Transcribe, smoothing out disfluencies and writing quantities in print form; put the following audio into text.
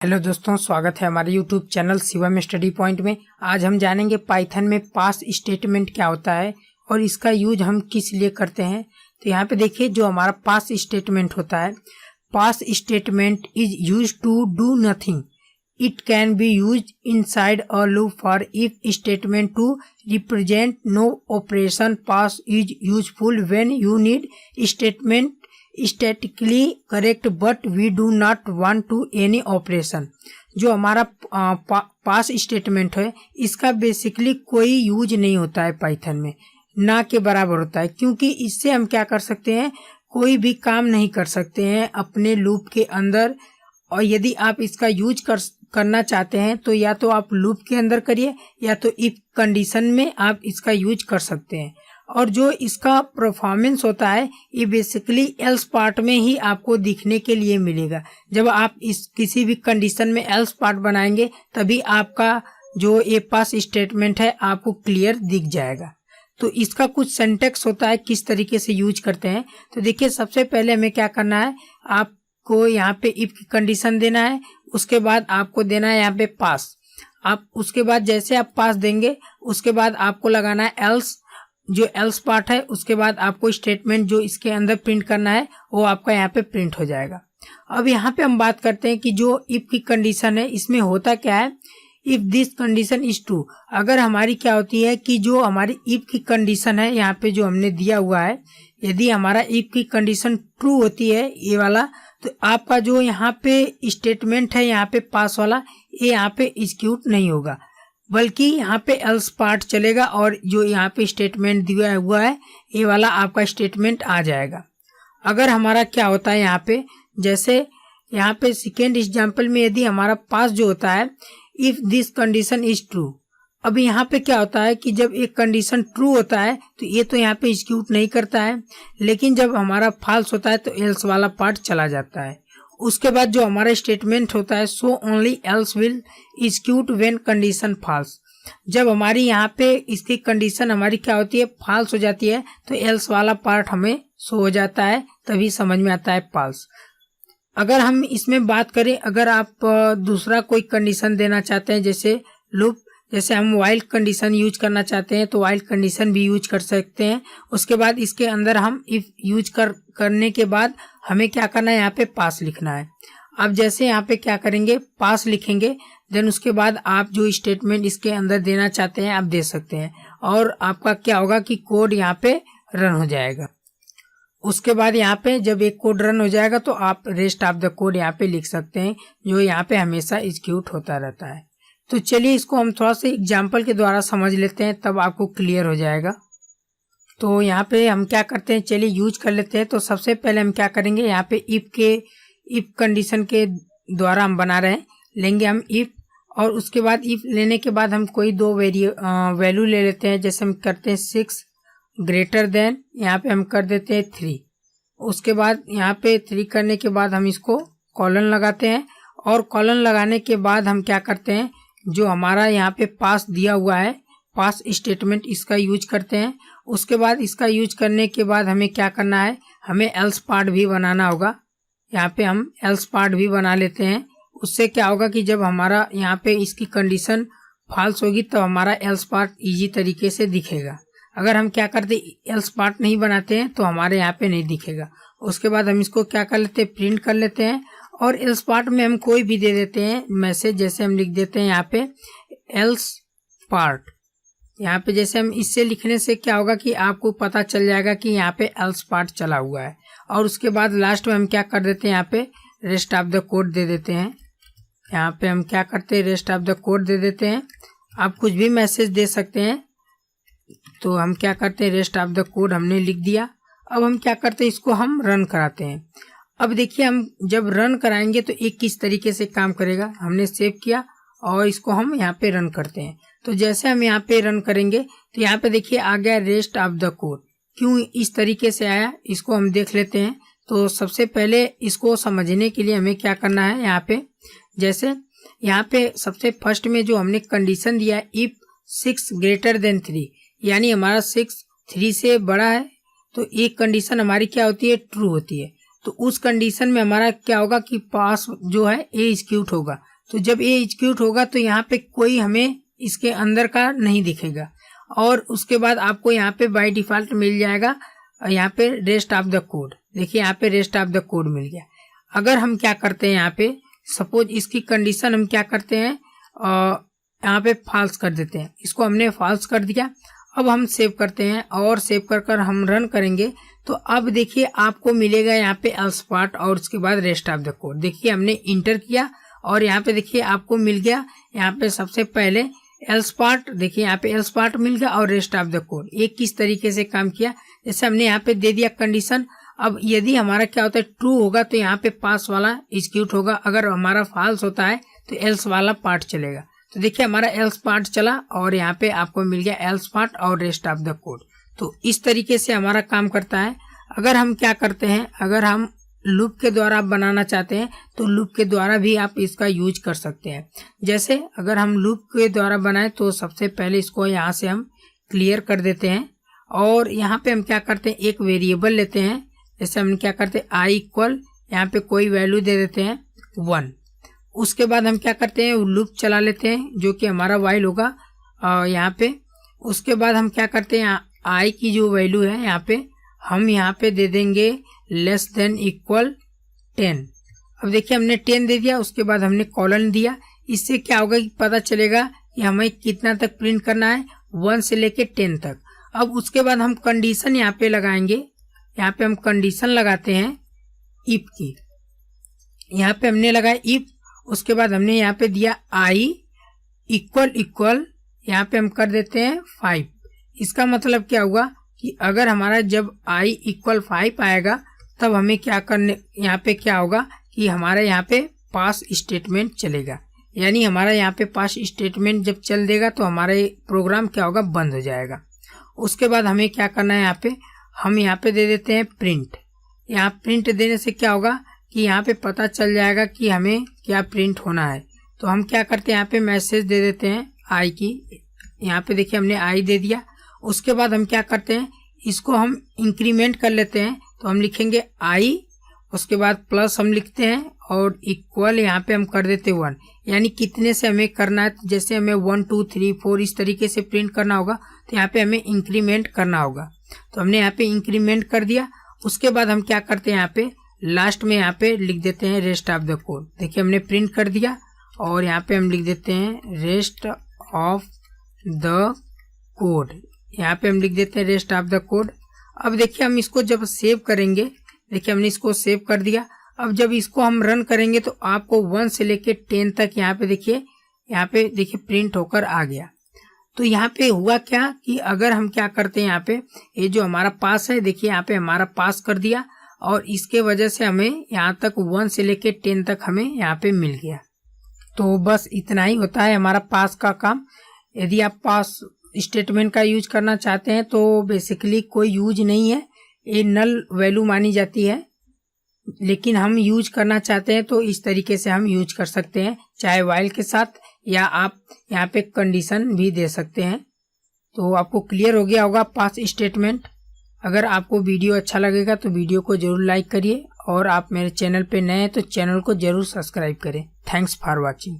Hello दोस्तों, स्वागत है हमारे YouTube channel Shivam study point में। आज हम जानेंगे पाइथन में पास स्टेटमेंट क्या होता है और इसका यूज हम किस लिए करते हैं। तो यहाँ पे देखिए, जो हमारा पास स्टेटमेंट होता है, pass statement is use to do nothing. It can be use inside a loop for if statement to represent no operation. Pass is useful when you need statement statically correct but we do not want to any operation. जो हमारा पास statement है, इसका basically कोई use नहीं होता है Python में, ना के बराबर होता है, क्योंकि इससे हम क्या कर सकते हैं, कोई भी काम नहीं कर सकते हैं अपने लूप के अंदर। और यदि आप इसका यूज करना चाहते हैं तो या तो आप लूप के अंदर करिए या तो इफ कंडीशन में आप इसका यूज कर सकते हैं। और जो इसका परफॉर्मेंस होता है, ये बेसिकली एल्स पार्ट में ही आपको दिखने के लिए मिलेगा। जब आप इस किसी भी कंडीशन में एल्स पार्ट बनाएंगे तभी आपका जो ये पास स्टेटमेंट है आपको क्लियर दिख जाएगा। तो इसका कुछ सिंटैक्स होता है, किस तरीके से यूज करते हैं। तो देखिए, सबसे पहले हमें क्या करना है, आपको यहाँ पे इफ की कंडीशन देना है, उसके बाद आपको देना है यहाँ पे पास। आप उसके बाद जैसे आप पास देंगे उसके बाद आपको लगाना है एल्स, जो एल्स पार्ट है। उसके बाद आपको स्टेटमेंट जो इसके अंदर प्रिंट करना है वो आपका यहाँ पे प्रिंट हो जाएगा। अब यहाँ पे हम बात करते हैं कि जो इफ की कंडीशन है, इसमें होता क्या है, if this condition is true. अगर हमारी क्या होती है कि जो हमारी इफ की कंडीशन है यहाँ पे जो हमने दिया हुआ है, यदि हमारा इफ की कंडीशन ट्रू होती है ये वाला, तो आपका जो यहाँ पे स्टेटमेंट है यहाँ पे पास वाला, ये यहाँ पे एग्जीक्यूट नहीं होगा, बल्कि यहाँ पे एल्स पार्ट चलेगा और जो यहाँ पे स्टेटमेंट दिया हुआ है ये वाला आपका स्टेटमेंट आ जाएगा। अगर हमारा क्या होता है यहाँ पे, जैसे यहाँ पे सेकेंड एग्जांपल में यदि हमारा पास जो होता है, if this condition is true. अब यहाँ पे क्या होता है कि जब एक कंडीशन ट्रू होता है तो ये तो यहाँ पे एग्जीक्यूट नहीं करता है, लेकिन जब हमारा फॉल्स होता है तो एल्स वाला पार्ट चला जाता है। उसके बाद जो हमारा स्टेटमेंट होता है, so only else will execute when condition false. जब हमारी यहाँ पे इसकी कंडीशन हमारी क्या होती है, फॉल्स हो जाती है, तो एल्स वाला पार्ट हमें शो हो जाता है, तभी समझ में आता है फॉल्स। अगर हम इसमें बात करें, अगर आप दूसरा कोई कंडीशन देना चाहते हैं, जैसे लूप, जैसे हम वाइल कंडीशन यूज करना चाहते हैं तो वाइल कंडीशन भी यूज कर सकते हैं। उसके बाद इसके अंदर हम इफ यूज करने के बाद हमें क्या करना है, यहाँ पे पास लिखना है। अब जैसे यहाँ पे क्या करेंगे, पास लिखेंगे, देन उसके बाद आप जो स्टेटमेंट इसके अंदर देना चाहते हैं आप दे सकते हैं, और आपका क्या होगा कि कोड यहाँ पे रन हो जाएगा। उसके बाद यहाँ पे जब एक कोड रन हो जाएगा तो आप रेस्ट ऑफ द कोड यहाँ पे लिख सकते हैं, जो यहाँ पे हमेशा एग्जीक्यूट होता रहता है। तो चलिए इसको हम थोड़ा सा एग्जाम्पल के द्वारा समझ लेते हैं, तब आपको क्लियर हो जाएगा। तो यहाँ पे हम क्या करते हैं, चलिए यूज कर लेते हैं। तो सबसे पहले हम क्या करेंगे, यहाँ पे इफ कंडीशन के द्वारा हम बना रहे हैं, लेंगे हम इफ, और उसके बाद इफ लेने के बाद हम कोई दो वैल्यू ले लेते हैं। जैसे हम करते हैं 6 ग्रेटर देन, यहाँ पे हम कर देते हैं 3। उसके बाद यहाँ पे 3 करने के बाद हम इसको कॉलन लगाते हैं, और कॉलन लगाने के बाद हम क्या करते हैं, जो हमारा यहाँ पे पास दिया हुआ है, पास स्टेटमेंट, इसका यूज करते हैं। उसके बाद इसका यूज करने के बाद हमें क्या करना है, हमें एल्स पार्ट भी बनाना होगा। यहाँ पे हम एल्स पार्ट भी बना लेते हैं। उससे क्या होगा कि जब हमारा यहाँ पे इसकी कंडीशन फॉल्स होगी तो हमारा एल्स पार्ट इजी तरीके से दिखेगा। अगर हम क्या करते, एल्स पार्ट नहीं बनाते हैं तो हमारे यहाँ पे नहीं दिखेगा। उसके बाद हम इसको क्या कर लेते हैं, प्रिंट कर लेते हैं, और एल्स पार्ट में हम कोई भी दे देते हैं मैसेज। जैसे हम लिख देते हैं यहाँ पे एल्स पार्ट। यहाँ पे जैसे हम इससे लिखने से क्या होगा कि आपको पता चल जाएगा कि यहाँ पे एल्स पार्ट चला हुआ है। और उसके बाद लास्ट में हम क्या कर देते हैं, यहाँ पे रेस्ट ऑफ द कोड दे देते हैं। यहाँ पे हम क्या करते हैं, रेस्ट ऑफ द कोड दे देते हैं। आप कुछ भी मैसेज दे सकते हैं। तो हम क्या करते हैं, रेस्ट ऑफ द कोड हमने लिख दिया। अब हम क्या करते हैं, इसको हम रन कराते हैं। अब देखिए, हम जब रन कराएंगे तो एक किस तरीके से काम करेगा, हमने सेव किया और इसको हम यहाँ पे रन करते हैं। तो जैसे हम यहाँ पे रन करेंगे तो यहाँ पे देखिए आ गया रेस्ट ऑफ द कोड। क्यों इस तरीके से आया, इसको हम देख लेते हैं। तो सबसे पहले इसको समझने के लिए हमें क्या करना है, यहाँ पे जैसे यहाँ पे सबसे फर्स्ट में जो हमने कंडीशन दिया है, इफ 6 ग्रेटर देन 3, यानी हमारा 6 3 से बड़ा है, तो एक कंडीशन हमारी क्या होती है, ट्रू होती है। तो उस कंडीशन में हमारा क्या होगा कि पास जो है ए एग्जीक्यूट होगा। तो जब ये एग्जीक्यूट होगा तो यहाँ पे कोई हमें इसके अंदर का नहीं दिखेगा। और उसके बाद आपको यहाँ पे बाय डिफॉल्ट मिल जाएगा यहाँ पे रेस्ट ऑफ द कोड। देखिए यहाँ पे रेस्ट ऑफ द कोड मिल गया। अगर हम क्या करते हैं यहाँ पे सपोज इसकी कंडीशन हम क्या करते हैं यहाँ पे फॉल्स कर देते हैं। इसको हमने फॉल्स कर दिया। अब हम सेव करते हैं और सेव कर हम रन करेंगे तो अब देखिए आपको मिलेगा यहाँ पे एल्स पार्ट और उसके बाद रेस्ट ऑफ द कोड। देखिए हमने इंटर किया और यहाँ पे देखिए आपको मिल गया यहाँ पे सबसे पहले एल्स पार्ट। देखिए यहाँ पे एल्स पार्ट मिल गया और रेस्ट ऑफ द कोड। ये किस तरीके से काम किया, जैसे हमने यहाँ पे दे दिया कंडीशन। अब यदि हमारा क्या होता है ट्रू होगा तो यहाँ पे पास वाला एग्जीक्यूट होगा, अगर हमारा फॉल्स होता है तो एल्स वाला पार्ट चलेगा। तो देखिए हमारा एल्स पार्ट चला और यहाँ पे आपको मिल गया एल्स पार्ट और रेस्ट ऑफ द कोड। तो इस तरीके से हमारा काम करता है। अगर हम क्या करते हैं, अगर हम लूप के द्वारा आप बनाना चाहते हैं तो लूप के द्वारा भी आप इसका यूज कर सकते हैं। जैसे अगर हम लूप के द्वारा बनाए तो सबसे पहले इसको यहाँ से हम क्लियर कर देते हैं और यहाँ पे हम क्या करते हैं एक वेरिएबल लेते हैं। जैसे हम क्या करते हैं आई इक्वल यहाँ पे कोई वैल्यू दे देते हैं 1। उसके बाद हम क्या करते हैं लूप चला लेते हैं जो कि हमारा वाइल होगा यहाँ पे। उसके बाद हम क्या करते हैं आई की जो वैल्यू है यहाँ पे हम यहाँ पे दे देंगे लेस देन इक्वल 10। अब देखिए हमने 10 दे दिया, उसके बाद हमने कॉलन दिया। इससे क्या होगा कि पता चलेगा कि हमें कितना तक प्रिंट करना है 1 से लेके 10 तक। अब उसके बाद हम कंडीशन यहाँ पे लगाएंगे। यहाँ पे हम कंडीशन लगाते हैं इफ की। यहाँ पे हमने लगाया इफ, उसके बाद हमने यहाँ पे दिया आई इक्वल यहाँ पे हम कर देते हैं 5। इसका मतलब क्या हुआ कि अगर हमारा जब आई इक्वल 5 आएगा तब हमें क्या करने, यहाँ पे क्या होगा कि हमारा यहाँ पे पास स्टेटमेंट चलेगा। यानी हमारा यहाँ पे पास स्टेटमेंट जब चल देगा तो हमारा प्रोग्राम क्या होगा बंद हो जाएगा। उसके बाद हमें क्या करना है, यहाँ पे हम यहाँ पे दे देते हैं प्रिंट। यहाँ प्रिंट देने से क्या होगा कि यहाँ पे पता चल जाएगा कि हमें क्या प्रिंट होना है। तो हम क्या करते हैं यहाँ पे मैसेज दे देते हैं आई की। यहाँ पे देखिए हमने आई दे दिया। उसके बाद हम क्या करते हैं इसको हम इंक्रीमेंट कर लेते हैं। तो हम लिखेंगे आई, उसके बाद प्लस हम लिखते हैं और इक्वल यहाँ पे हम कर देते 1। यानी कितने से हमें करना है, जैसे हमें 1 2 3 4 इस तरीके से प्रिंट करना होगा तो यहाँ पे हमें इंक्रीमेंट करना होगा। तो हमने यहाँ पे इंक्रीमेंट कर दिया। उसके बाद हम क्या करते हैं यहाँ पे लास्ट में यहाँ पे लिख देते हैं रेस्ट ऑफ द कोड। देखिए हमने प्रिंट कर दिया और यहाँ पे हम लिख देते हैं रेस्ट ऑफ द कोड। यहाँ पे हम लिख देते हैं रेस्ट ऑफ द कोड। अब देखिए हम इसको जब सेव करेंगे, देखिए हमने इसको सेव कर दिया। अब जब इसको हम रन करेंगे तो आपको 1 से लेके 10 तक यहाँ पे देखिए प्रिंट होकर आ गया। तो यहाँ पे हुआ क्या कि अगर हम क्या करते हैं यहाँ पे ये जो हमारा पास है, देखिए यहाँ पे हमारा पास कर दिया और इसके वजह से हमें यहाँ तक 1 से लेके 10 तक हमें यहाँ पे मिल गया। तो बस इतना ही होता है हमारा पास का काम। यदि आप पास स्टेटमेंट का यूज करना चाहते हैं तो बेसिकली कोई यूज नहीं है, ये नल वैल्यू मानी जाती है। लेकिन हम यूज करना चाहते हैं तो इस तरीके से हम यूज कर सकते हैं, चाहे वाइल के साथ या आप यहाँ पे कंडीशन भी दे सकते हैं। तो आपको क्लियर हो गया होगा पास स्टेटमेंट। अगर आपको वीडियो अच्छा लगेगा तो वीडियो को जरूर लाइक करिए और आप मेरे चैनल पे नए हैं तो चैनल को जरूर सब्सक्राइब करें। Thanks for watching.